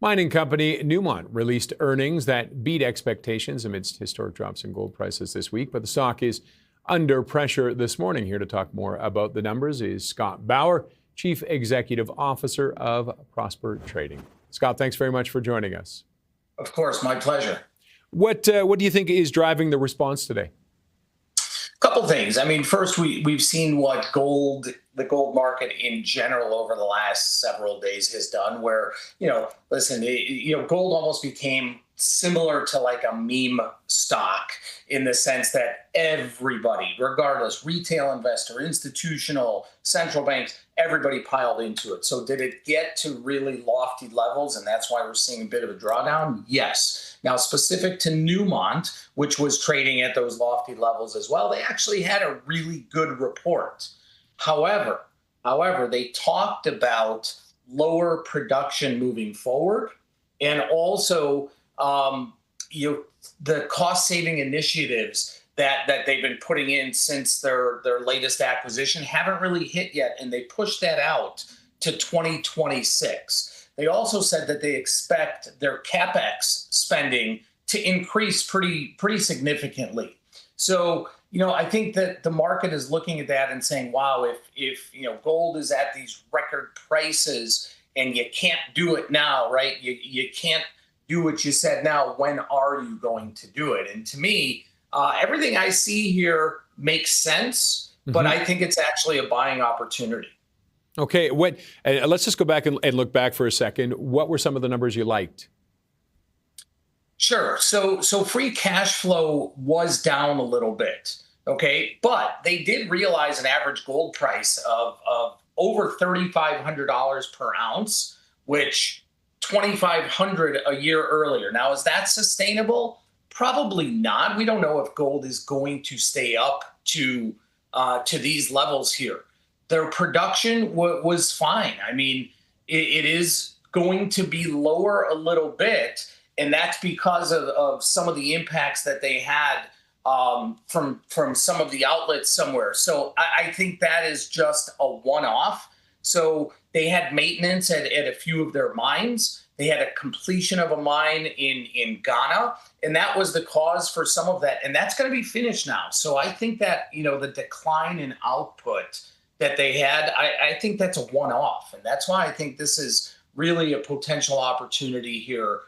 Mining company Newmont released earnings that beat expectations amidst historic drops in gold prices this week, but the stock is under pressure this morning. Here to talk more about the numbers is Scott Bauer, Chief Executive Officer of Prosper Trading. Scott, thanks very much for joining us. Of course, my pleasure. What do you think is driving the response today? Couple things. I mean, first, we've seen what the gold market in general over the last several days has done, where, listen, gold almost became similar to like a meme stock in the sense that everybody, regardless, retail investor, institutional, central banks, everybody piled into it. So did it get to really lofty levels? And that's why we're seeing a bit of a drawdown? Yes. Now, specific to Newmont, which was trading at those lofty levels as well, they actually had a really good report. However, they talked about lower production moving forward, and also the cost-saving initiatives that they've been putting in since their latest acquisition haven't really hit yet, and they pushed that out to 2026. They also said that they expect their CapEx spending to increase pretty significantly. So, I think that the market is looking at that and saying, wow, if gold is at these record prices and you can't do it now, right? You can't do what you said now. When are you going to do it? And to me, everything I see here makes sense, but I think it's actually a buying opportunity. Okay, let's just go back and look back for a second. What were some of the numbers you liked? Sure. So free cash flow was down a little bit. Okay, but they did realize an average gold price of over $3,500 per ounce, which $2,500 a year earlier. Now, is that sustainable? Probably not. We don't know if gold is going to stay up to these levels here. Their production was fine. I mean, it is going to be lower a little bit, and that's because of some of the impacts that they had from some of the outlets somewhere. So I think that is just a one-off. So they had maintenance at a few of their mines. They had a completion of a mine in Ghana, and that was the cause for some of that. And that's going to be finished now. So I think that, the decline in output that they had, I think that's a one-off. And that's why I think this is really a potential opportunity here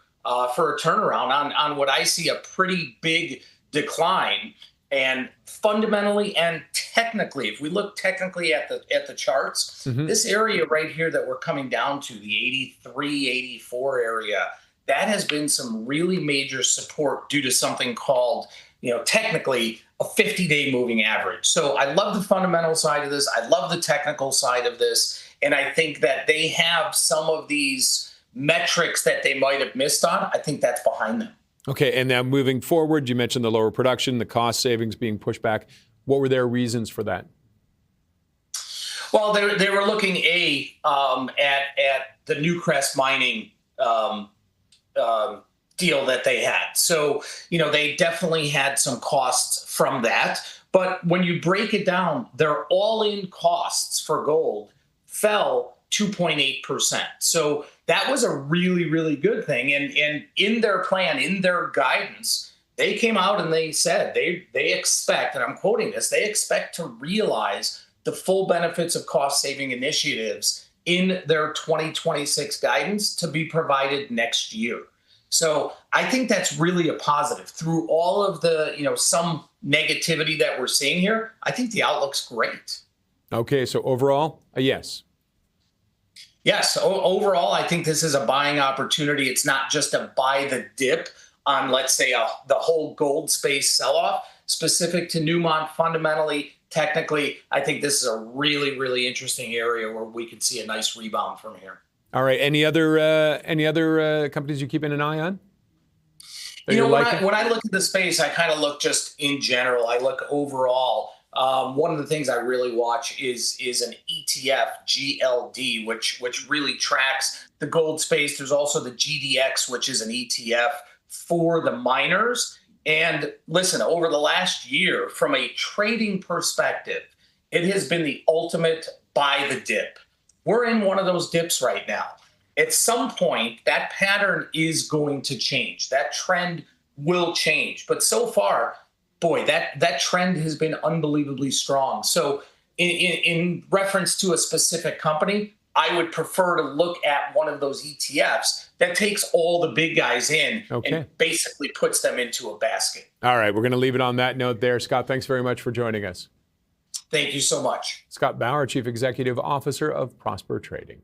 for a turnaround on what I see a pretty big decline. And fundamentally and technically, if we look technically at the charts, this area right here that we're coming down to, the 83, 84 area, that has been some really major support due to something called, technically a 50-day moving average. So I love the fundamental side of this. I love the technical side of this. And I think that they have some of these metrics that they might have missed on. I think that's behind them. Okay, and now moving forward, you mentioned the lower production, the cost savings being pushed back. What were their reasons for that? Well, they were looking at the Newcrest mining deal that they had. So, they definitely had some costs from that. But when you break it down, their all-in costs for gold fell 2.8%. So that was a really, really good thing. And in their plan, in their guidance, they came out and they said they expect, and I'm quoting this, they expect to realize the full benefits of cost-saving initiatives in their 2026 guidance to be provided next year. So I think that's really a positive. Through all of the, some negativity that we're seeing here, I think the outlook's great. Okay, so overall, a yes. Yes, overall, I think this is a buying opportunity. It's not just a buy the dip on, let's say, the whole gold space sell-off. Specific to Newmont, fundamentally, technically, I think this is a really, really interesting area where we could see a nice rebound from here. All right. Any other companies you're keeping an eye on? When I look at the space, I kind of look just in general. I look overall. One of the things I really watch is an ETF, GLD, which really tracks the gold space. There's also the GDX, which is an ETF for the miners. And listen, over the last year, from a trading perspective, it has been the ultimate buy the dip. We're in one of those dips right now. At some point, that pattern is going to change. That trend will change. But so far, boy, that trend has been unbelievably strong. So in reference to a specific company, I would prefer to look at one of those ETFs that takes all the big guys in and basically puts them into a basket. All right, we're going to leave it on that note there. Scott, thanks very much for joining us. Thank you so much. Scott Bauer, Chief Executive Officer of Prosper Trading.